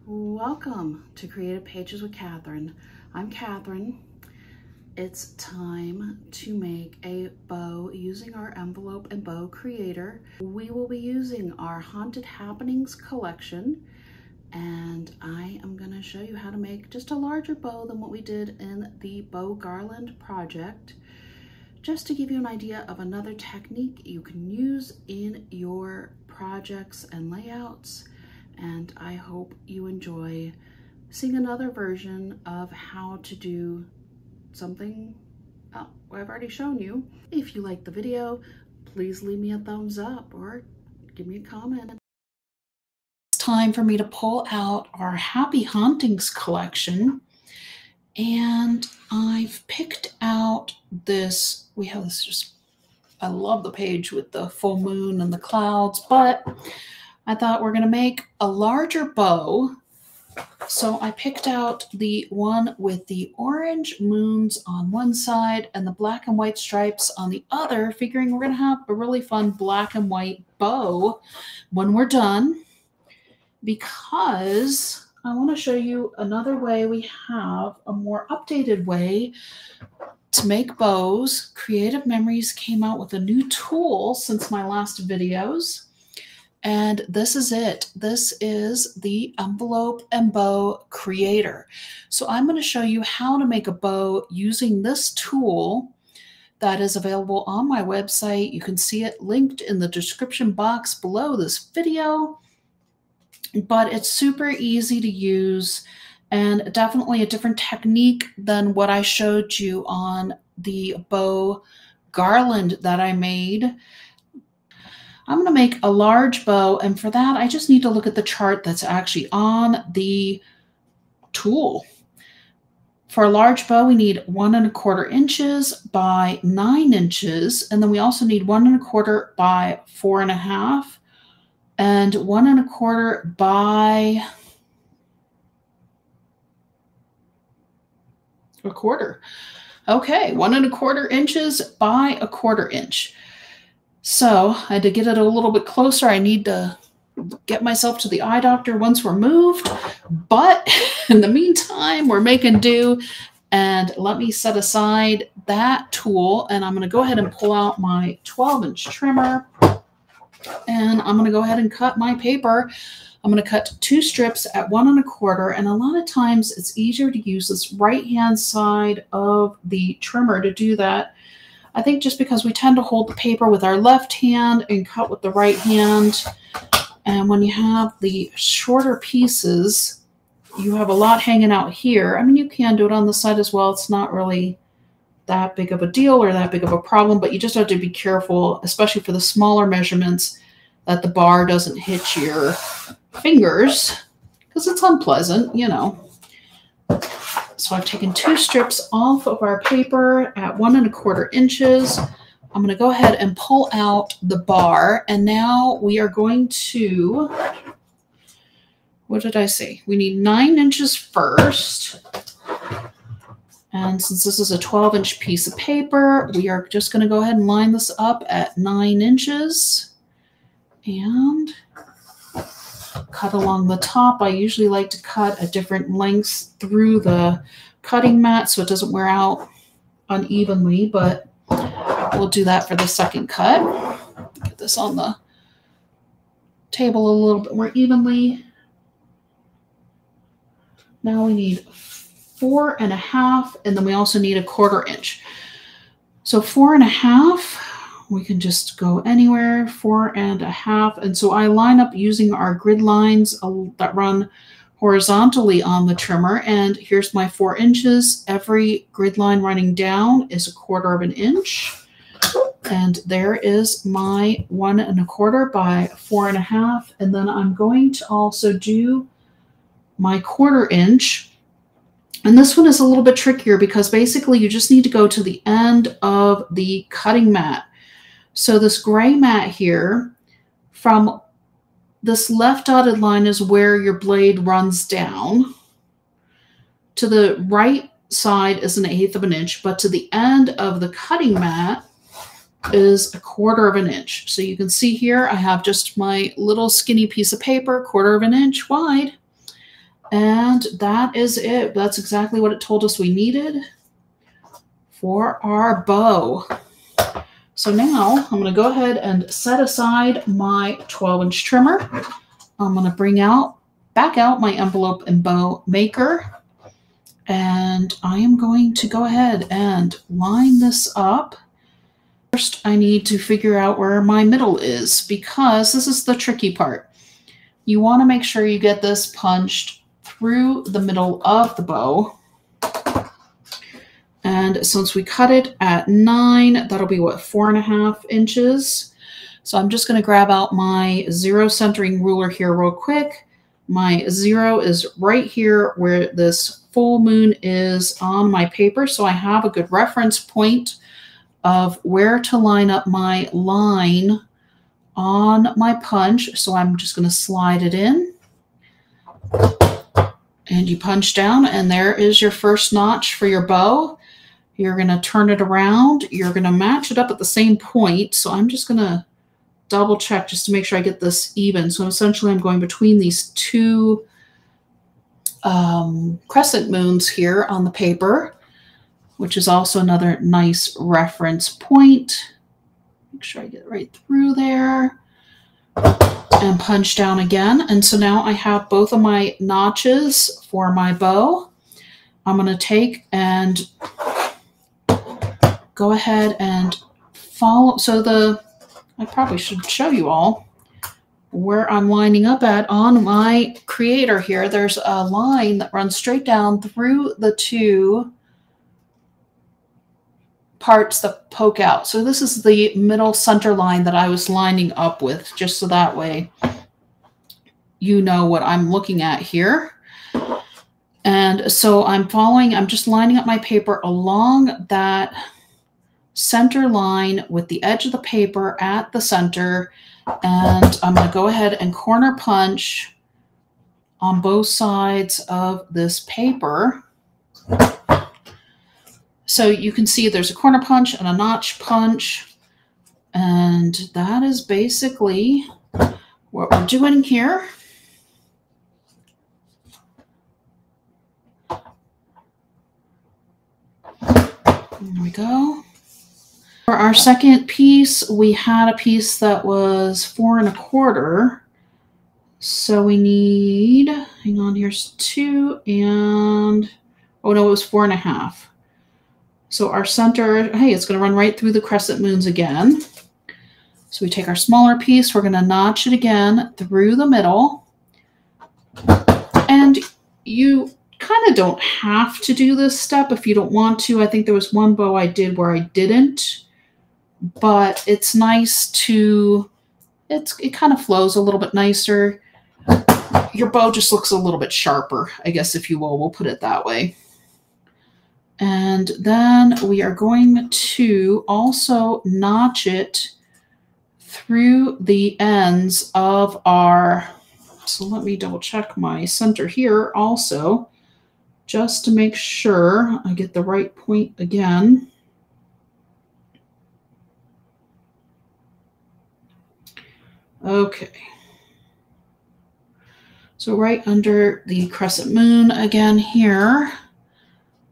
Welcome to Creative Pages with Catherine. I'm Catherine. It's time to make a bow using our envelope and bow creator. We will be using our Haunted Happenings collection, and I am going to show you how to make just a larger bow than what we did in the bow garland project, just to give you an idea of another technique you can use in your projects and layouts. And I hope you enjoy seeing another version of how to do something I've already shown you. If you like the video, please leave me a thumbs up or give me a comment. It's time for me to pull out our Happy Hauntings collection, and I've picked out this. We have this I love the page with the full moon and the clouds, but I thought we're going to make a larger bow. So I picked out the one with the orange moons on one side and the black and white stripes on the other, figuring we're going to have a really fun black and white bow when we're done, because I want to show you another way. We have a more updated way to make bows. Creative Memories came out with a new tool since my last videos. And this is it. This is the envelope and bow creator. So I'm going to show you how to make a bow using this tool that is available on my website. You can see it linked in the description box below this video, but it's super easy to use and definitely a different technique than what I showed you on the bow garland that I made. I'm going to make a large bow, and for that I just need to look at the chart that's actually on the tool. For a large bow, we need 1 1/4 inches by 9 inches, and then we also need 1 1/4 by 4 1/2 and 1 1/4 by 1/4. Okay, 1 1/4 inches by 1/4 inch. So I had to get it a little bit closer. I need to get myself to the eye doctor once we're moved. But in the meantime, we're making do. And let me set aside that tool. And I'm going to go ahead and pull out my 12-inch trimmer. And I'm going to go ahead and cut my paper. I'm going to cut 2 strips at 1 1/4. And a lot of times it's easier to use this right-hand side of the trimmer to do that. I think just because we tend to hold the paper with our left hand and cut with the right hand. And when you have the shorter pieces, you have a lot hanging out here. I mean, you can do it on the side as well. It's not really that big of a deal or that big of a problem, but you just have to be careful, especially for the smaller measurements, that the bar doesn't hit your fingers, because it's unpleasant, you know. So I've taken 2 strips off of our paper at 1 1/4 inches. I'm going to go ahead and pull out the bar. And now we are going to, what did I say? We need 9 inches first. And since this is a 12-inch piece of paper, we are just going to go ahead and line this up at 9 inches. And cut along the top. I usually like to cut at different lengths through the cutting mat so it doesn't wear out unevenly, but we'll do that for the second cut. Get this on the table a little bit more evenly. Now we need 4 1/2, and then we also need 1/4 inch. So 4 1/2. We can just go anywhere, 4 1/2. And so I line up using our grid lines that run horizontally on the trimmer. And here's my 4 inches. Every grid line running down is 1/4 inch. And there is my 1 1/4 by 4 1/2. And then I'm going to also do my 1/4 inch. And this one is a little bit trickier because basically you just need to go to the end of the cutting mat. So this gray mat here, from this left dotted line is where your blade runs down. To the right side is 1/8 inch, but to the end of the cutting mat is 1/4 inch. So you can see here I have just my little skinny piece of paper, 1/4 inch wide. And that is it. That's exactly what it told us we needed for our bow. So now I'm going to go ahead and set aside my 12-inch trimmer. I'm going to bring back out my envelope and bow maker. And I am going to go ahead and line this up. First, I need to figure out where my middle is, because this is the tricky part. You want to make sure you get this punched through the middle of the bow. And since we cut it at 9, that'll be what, 4.5 inches. So I'm just going to grab out my 0 centering ruler here real quick. My 0 is right here where this full moon is on my paper. So I have a good reference point of where to line up my line on my punch. So I'm just going to slide it in. And you punch down, and there is your first notch for your bow. You're going to turn it around. You're going to match it up at the same point. So I'm just going to double check just to make sure I get this even. So essentially I'm going between these two crescent moons here on the paper, which is also another nice reference point. Make sure I get right through there and punch down again. And so now I have both of my notches for my bow. I'm going to take and go ahead and follow. So I probably should show you all where I'm lining up at on my creator here. There's a line that runs straight down through the two parts that poke out. So this is the middle center line that I was lining up with, just so that way you know what I'm looking at here. And so I'm just lining up my paper along that center line with the edge of the paper at the center. And I'm going to go ahead and corner punch on both sides of this paper. So you can see there's a corner punch and a notch punch. And that is basically what we're doing here. There we go. For our second piece, we had a piece that was 4 1/4. So we need, hang on, here's 2 and, oh no, it was 4 1/2. So our center, hey, it's going to run right through the crescent moons again. So we take our smaller piece, we're going to notch it again through the middle. And you kind of don't have to do this step if you don't want to. I think there was one bow I did where I didn't. But it's nice to, it kind of flows a little bit nicer. Your bow just looks a little bit sharper, I guess, if you will. We'll put it that way. And then we are going to also notch it through the ends of our, so let me double check my center here also, just to make sure I get the right point again. Okay, so right under the crescent moon again here,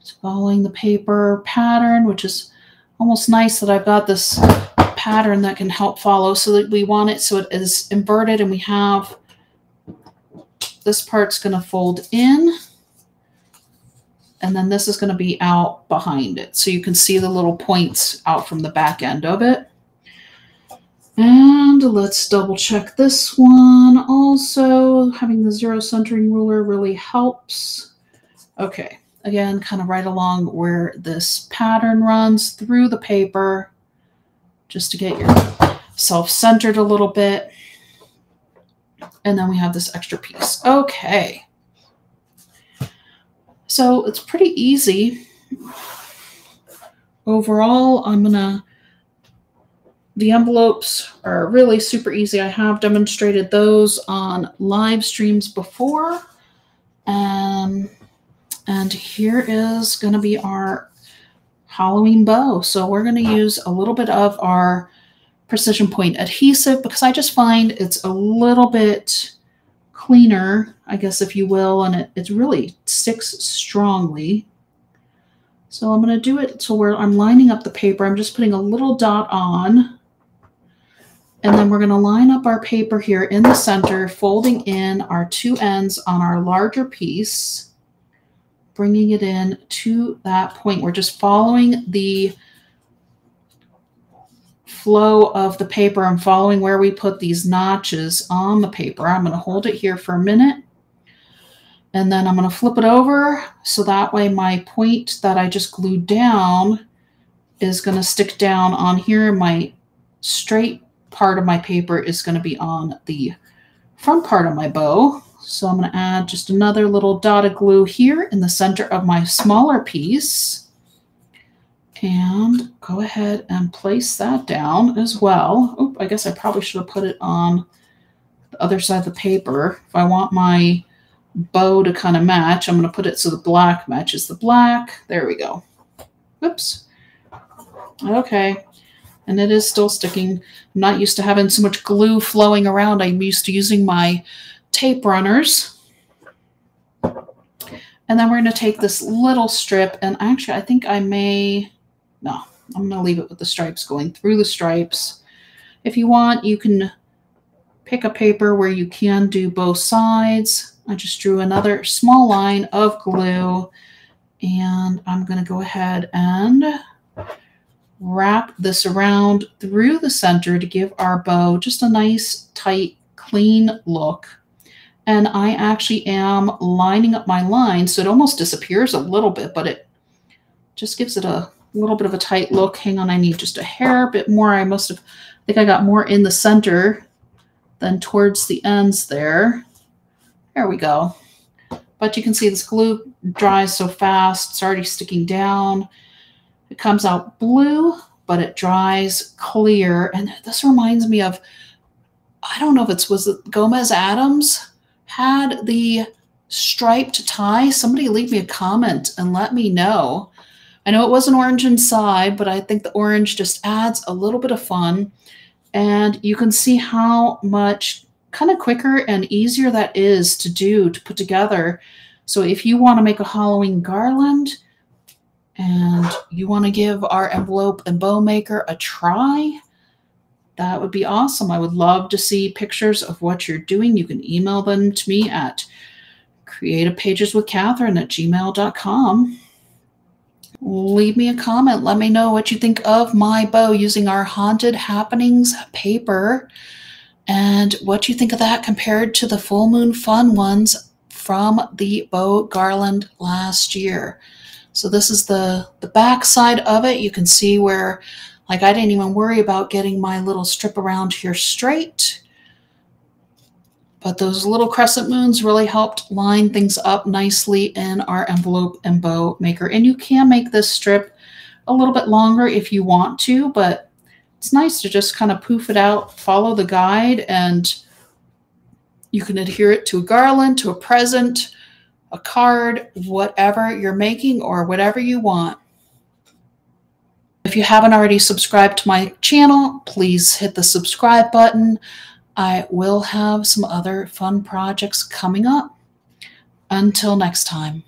it's following the paper pattern, which is almost nice that I've got this pattern that can help follow, so that we want it so it is inverted and we have this part's going to fold in and then this is going to be out behind it. So you can see the little points out from the back end of it. And let's double check this one also. Having the 0 centering ruler really helps. Okay, again, kind of right along where this pattern runs through the paper, just to get yourself centered a little bit. And then we have this extra piece. Okay. So it's pretty easy. Overall, the envelopes are really super easy. I have demonstrated those on live streams before. And here is going to be our Halloween bow. So we're going to use a little bit of our Precision Point adhesive because I just find it's a little bit cleaner, I guess, if you will, and it really sticks strongly. So I'm going to do it so where I'm lining up the paper. I'm just putting a little dot on, and then we're going to line up our paper here in the center, folding in our two ends on our larger piece, bringing it in to that point. We're just following the flow of the paper. I'm following where we put these notches on the paper. I'm going to hold it here for a minute, and then I'm going to flip it over so that way my point that I just glued down is going to stick down on here. My straight part of my paper is going to be on the front part of my bow. So I'm going to add just another little dot of glue here in the center of my smaller piece. And go ahead and place that down as well. Oh, I guess I probably should have put it on the other side of the paper. If I want my bow to kind of match, I'm going to put it so the black matches the black. There we go. Oops. Okay. And it is still sticking. I'm not used to having so much glue flowing around. I'm used to using my tape runners. And then we're going to take this little strip, and actually I think I may, no, I'm going to leave it with the stripes going through the stripes. If you want, you can pick a paper where you can do both sides. I just drew another small line of glue, and I'm going to go ahead and wrap this around through the center to give our bow just a nice, tight, clean look. And I actually am lining up my line so it almost disappears a little bit, but it just gives it a little bit of a tight look. Hang on, I need just a hair bit more. I think I got more in the center than towards the ends there. There we go. But you can see this glue dries so fast. It's already sticking down. It comes out blue, but it dries clear. And this reminds me of, I don't know if was it Gomez Adams had the striped tie. Somebody leave me a comment and let me know. I know it wasn't orange inside, but I think the orange just adds a little bit of fun. And you can see how much kind of quicker and easier that is to do, to put together. So if you want to make a Halloween garland and you want to give our envelope and bow maker a try, that would be awesome. I would love to see pictures of what you're doing. You can email them to me at creativepageswithkatherine@gmail.com. Leave me a comment. Let me know what you think of my bow using our Haunted Happenings paper and what you think of that compared to the Full Moon Fun ones from the bow garland last year. So this is the back side of it. You can see where, like, I didn't even worry about getting my little strip around here straight. But those little crescent moons really helped line things up nicely in our envelope and bow maker. And you can make this strip a little bit longer if you want to, but it's nice to just kind of poof it out, follow the guide, and you can adhere it to a garland, to a present, a card, whatever you're making or whatever you want. If you haven't already subscribed to my channel, please hit the subscribe button. I will have some other fun projects coming up. Until next time.